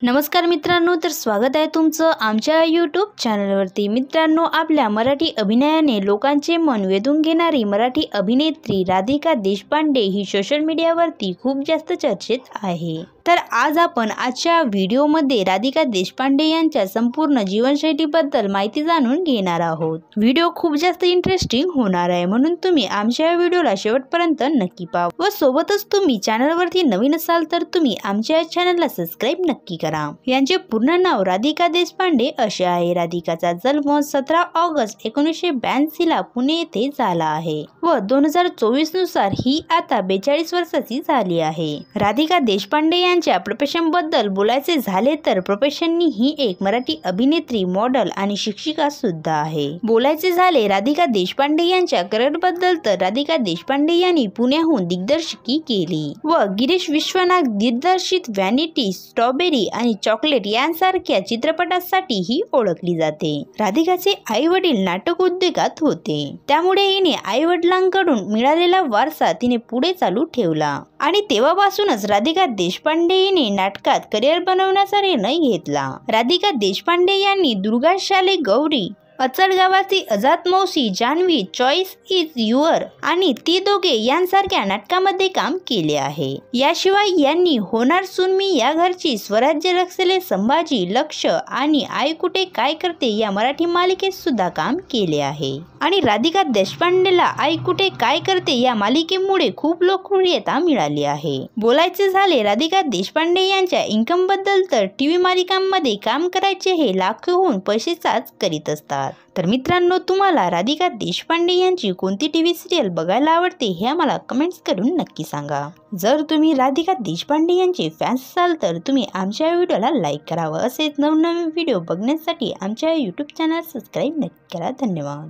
नमस्कार मित्रांनो, तर स्वागत आहे तुमचं आमच्या यूट्यूब चॅनलवरती। मित्रांनो, आपल्या मराठी अभिनयाने लोकांचे मन वेधून घेणारी मराठी अभिनेत्री राधिका देशपांडे ही सोशल मीडियावरती खूप जास्त चर्चेत आहे। तर आज आपण आजच्या व्हिडिओमध्ये राधिका देशपांडे यांच्या संपूर्ण जीवनशैलीबद्दल माहिती जाणून घेणार आहोत। व्हिडिओ खूप जास्त इंटरेस्टिंग होणार आहे, म्हणून तुम्ही आमच्या व्हिडिओला शेवटपर्यंत नक्की पहा व सोबतच तुम्ही चॅनलवरती नवीन असाल तर तुम्ही आमच्या चॅनलला सबस्क्राइब नक्की करा। यांचे पूर्ण नाव राधिका देशपांडे असे आहे। राधिकाचा जन्म 17 ऑगस्ट 1982 ला पुणे येथे झाला आहे व 2024 नुसार ही आता 42 वर्षाची झाली आहे। राधिका देशपांडे यांच्या प्रोफेशन बद्दल बोलायचे झाले तर प्रोफेशननी ही एक मराठी अभिनेत्री, मॉडेल आणि शिक्षिका सुद्धा आहे। बोलायचे झाले राधिका देशपांडे यांच्या करिअर बद्दल तर राधिका देशपांडे यांनी पुण्याहून दिग्दर्शकी केली व गिरीश विश्वनाथ दिग्दर्शित व्हॅनिटी, स्ट्रॉबेरी आणि चॉकलेट यांसारख्या चित्रपटांसाठी ही ओळखली जाते। राधिकाचे आई वडील नाटक उद्योगात होते, त्यामुळे हिने आई वडिलांकडून मिळालेला वारसा तिने पुढे चालू ठेवला आणि तेव्हापासूनच राधिका देशपांडे हिने नाटकात करिअर बनवण्याचा निर्णय घेतला। राधिका देशपांडे यांनी दुर्गा शाले गौरी, अचल गावाची अजात मौसी, जान्हवी, चॉईस इज युअर आणि ती दोघे यांसारख्या नाटकामध्ये काम केले आहे। याशिवाय यांनी होणार सून मी या घरची, स्वराज्य रक्षले संभाजी, लक्ष आणि आई कुठे काय करते या मराठी मालिकेत सुद्धा काम केले आहे आणि राधिका देशपांडेला आई कुठे काय करते या मालिकेमुळे खूप लोकप्रियता मिळाली आहे। बोलायचे झाले राधिका देशपांडे यांच्या इन्कम बद्दल तर टीव्ही मालिकांमध्ये काम करायचे हे लाखोहून पैशाच करीत असतात। तर मित्रांनो, तुम्हाला राधिका देशपांडे यांची कोणती टीव्ही सिरियल बघायला आवडते हे आम्हाला कमेंट्स करून नक्की सांगा। जर तुम्ही राधिका देशपांडे यांचे फॅन्स असाल तर तुम्ही आमच्या व्हिडिओला लाईक करावं। असेच नवनवीन व्हिडिओ बघण्यासाठी आमच्या यूट्यूब चॅनल सबस्क्राइब नक्की करा। धन्यवाद।